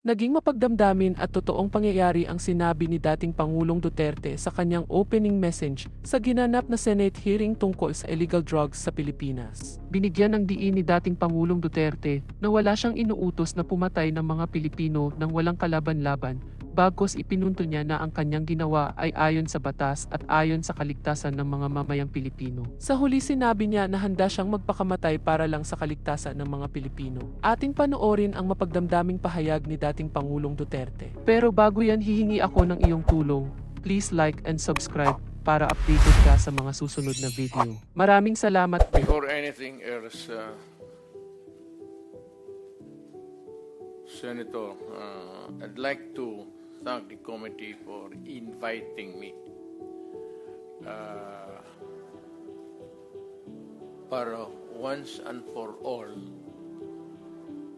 Naging mapagdamdamin at totoong pangyayari ang sinabi ni dating Pangulong Duterte sa kanyang opening message sa ginanap na Senate hearing tungkol sa illegal drugs sa Pilipinas. Binigyan ng diin ni dating Pangulong Duterte na wala siyang inuutos na pumatay ng mga Pilipino nang walang kalaban-laban, bagkus ipinunto niya na ang kanyang ginawa ay ayon sa batas at ayon sa kaligtasan ng mga mamayang Pilipino. Sa huli sinabi niya na handa siyang magpakamatay para lang sa kaligtasan ng mga Pilipino. Ating panoorin ang mapagdamdaming pahayag ni dating Pangulong Duterte. Pero bago yan hihingi ako ng iyong tulong. Please like and subscribe para updated ka sa mga susunod na video. Maraming salamat po. Before anything else, Senator, I'd like to thank the committee for inviting me para once and for all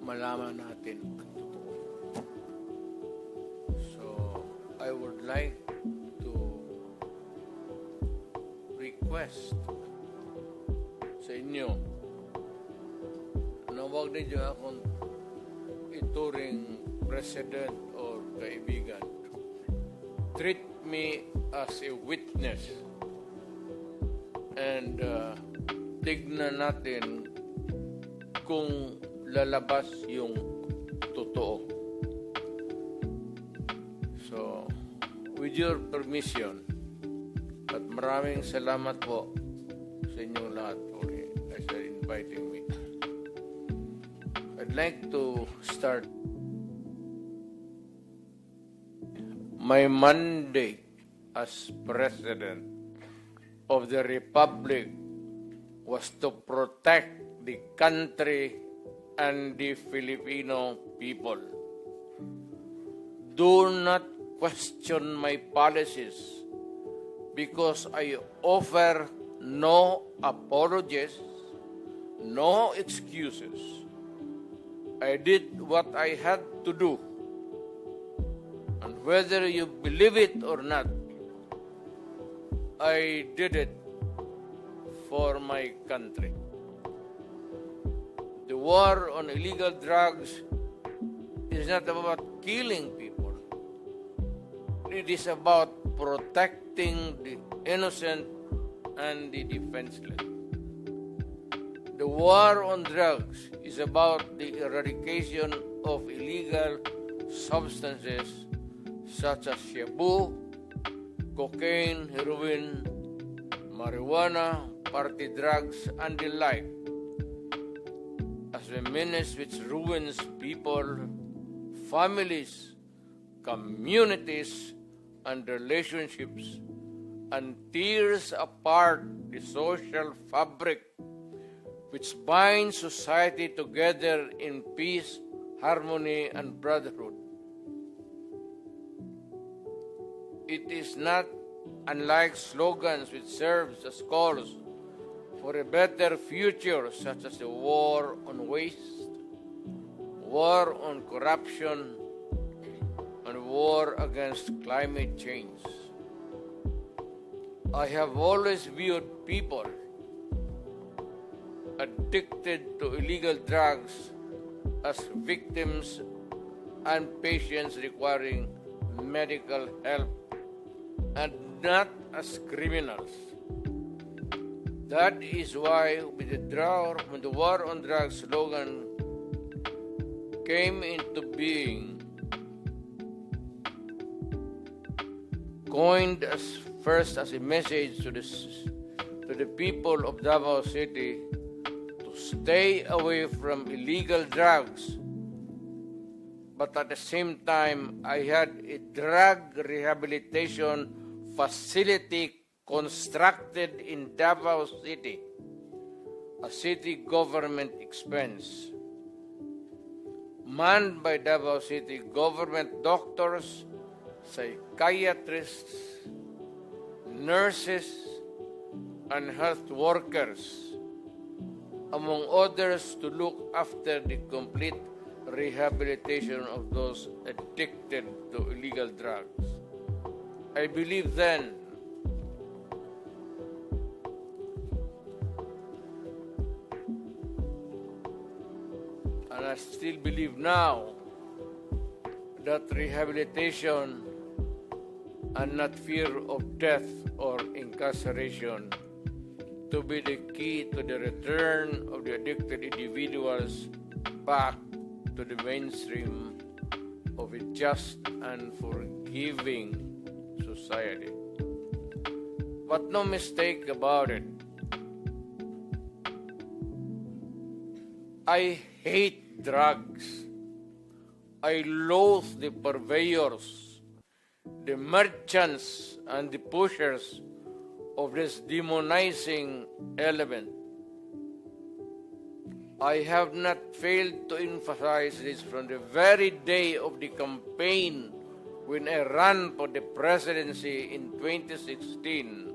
malaman natin ang totoo. So, I would like to request sa inyo na huwag ninyo akong ituring president or kaibigan. Treat me as a witness and tignan natin kung lalabas yung totoo. So, with your permission, at maraming salamat po sa inyong lahat for inviting me. I'd like to start my mandate as President of the Republic was to protect the country and the Filipino people. Do not question my policies because I offer no apologies, no excuses. I did what I had to do. And whether you believe it or not, I did it for my country. The war on illegal drugs is not about killing people. It is about protecting the innocent and the defenseless. The war on drugs is about the eradication of illegal substances such as shabu, cocaine, heroin, marijuana, party drugs, and the like, as a menace which ruins people, families, communities, and relationships, and tears apart the social fabric which binds society together in peace, harmony, and brotherhood. It is not unlike slogans which serves as calls for a better future, such as the war on waste, war on corruption, and war against climate change. I have always viewed people addicted to illegal drugs as victims and patients requiring medical help and not as criminals. That is why when the war on drugs slogan came into being, coined first as a message to the people of Davao City to stay away from illegal drugs, but at the same time, I had a drug rehabilitation facility constructed in Davao City, a city government expense, manned by Davao City government doctors, psychiatrists, nurses, and health workers, among others, to look after the complete rehabilitation of those addicted to illegal drugs. I believe then and I still believe now that rehabilitation and not fear of death or incarceration to be the key to the return of the addicted individuals back to the mainstream of a just and forgiving society. But no mistake about it, I hate drugs. I loathe the purveyors, the merchants, and the pushers of this demonizing element. I have not failed to emphasize this from the very day of the campaign when I ran for the presidency in 2016.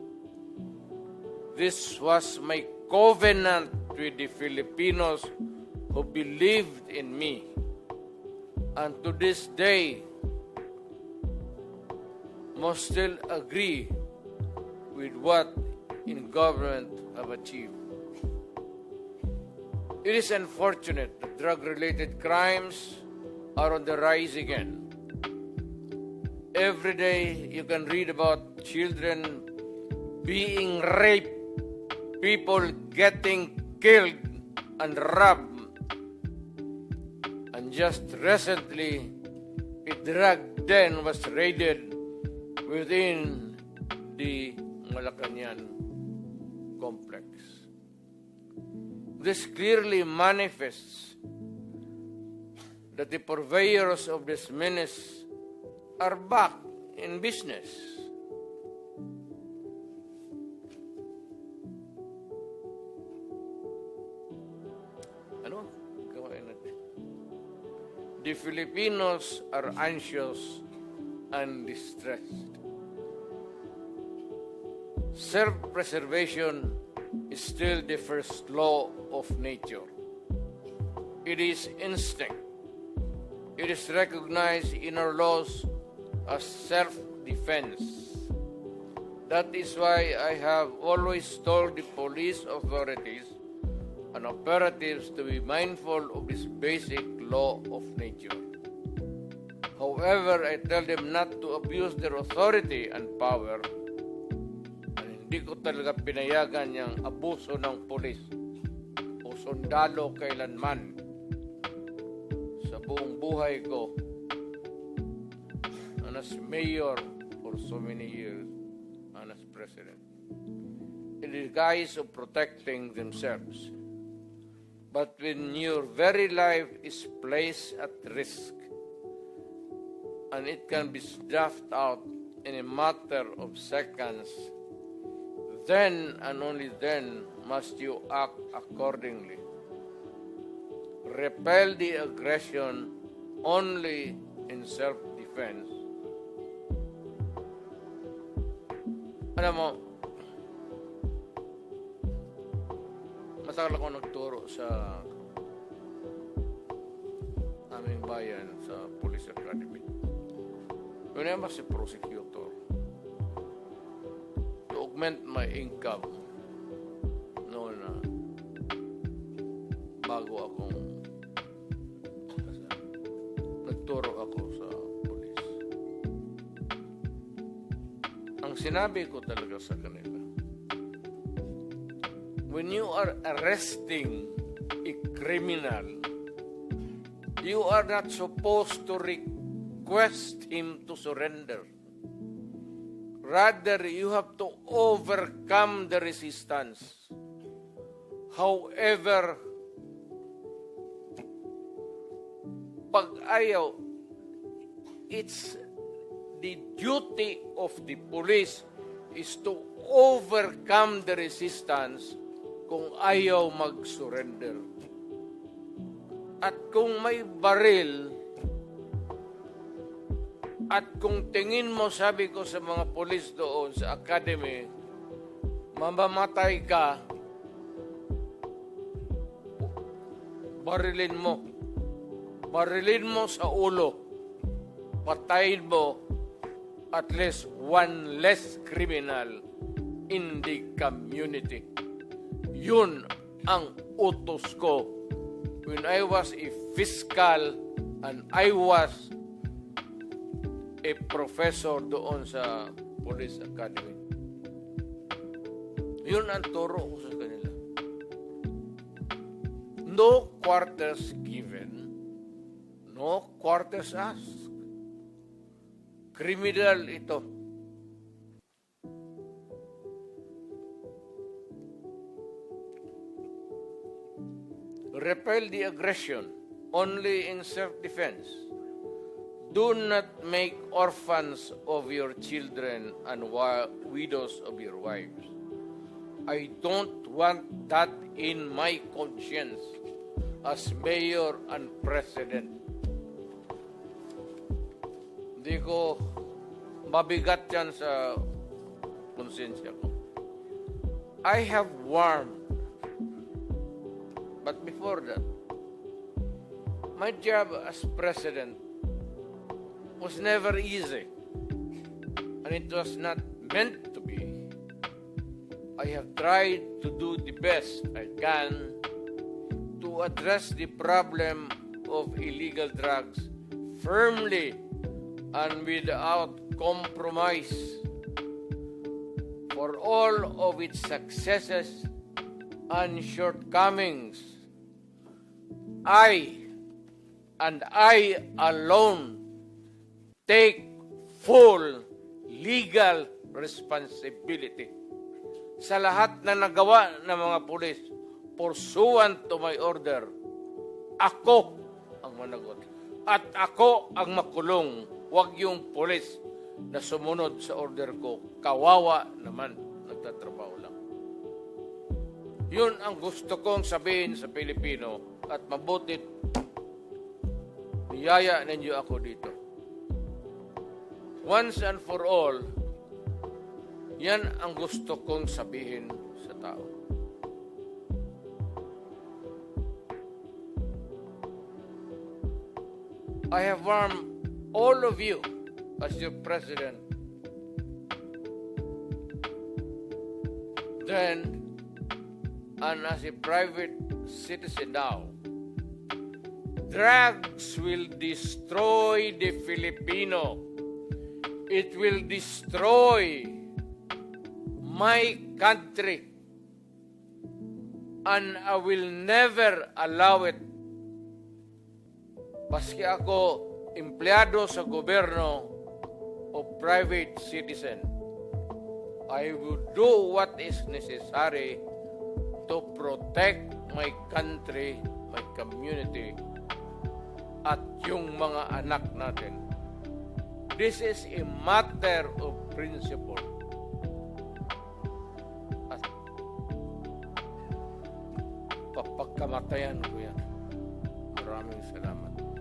This was my covenant with the Filipinos who believed in me. And to this day, must still agree with what in government have achieved. It is unfortunate that drug-related crimes are on the rise again. Every day you can read about children being raped, people getting killed and robbed. And just recently, a drug den was raided within the Malacañang complex. This clearly manifests that the purveyors of this menace are back in business. The Filipinos are anxious and distressed. Self-preservation is still the first law of nature. It is instinct. It is recognized in our laws as self-defense. That is why I have always told the police authorities and operatives to be mindful of this basic law of nature. However, I tell them not to abuse their authority and power. Hindi ko talaga pinayagan yung abuso ng pulis o sundalo kailanman sa buong buhay ko and as mayor for so many years and as president. In the guise of protecting themselves. But when your very life is placed at risk and it can be snuffed out in a matter of seconds, then and only then must you act accordingly. Repel the aggression only in self-defense. Alam mo, matagal ako nagturo sa aming bayan sa Police Academy. When I was a prosecutor, to augment my income noon na bago akong nagturo ako sa police. Ang sinabi ko talaga sa kanila, when you are arresting a criminal, you are not supposed to request him to surrender. Rather, you have to overcome the resistance. However, pag ayaw, it's the duty of the police is to overcome the resistance kung ayaw mag-surrender. At kung may baril, at kung tingin mo, sabi ko sa mga polis doon sa academy, mamamatay ka, barilin mo. Barilin mo sa ulo. Patayin mo at least one less criminal in the community. Yun ang utos ko when I was a fiscal and I was a professor doon sa Police Academy. Yun ang turo ko sa kanila. No quarters given, no quarters asked. Criminal ito. Repel the aggression only in self-defense. Do not make orphans of your children and widows of your wives. I don't want that in my conscience as mayor and president. Hindi ko mabigat yan sa konsensya ko. I have warned. But before that, my job as president was never easy. And it was not meant to be. I have tried to do the best I can to address the problem of illegal drugs firmly and without compromise. For all of its successes and shortcomings, I alone take full legal responsibility sa lahat na nagawa ng mga pulis pursuant to my order. Ako ang managot at ako ang makulong, wag yung pulis na sumunod sa order ko. Kawawa naman, nagtatrabaho lang. Yun ang gusto kong sabihin sa Pilipino at mabutit niyaya ninyo ako dito. Once and for all, yan ang gusto kong sabihin sa tao. I have warned all of you as your president then and as a private citizen now. Drugs will destroy the Filipino. It will destroy my country. And I will never allow it. Paski ako empleyado sa gobyerno o private citizen, I will do what is necessary to protect my country, my community, at yung mga anak natin. This is a matter of principle. At papagkamatayan ko yan. Maraming salamat.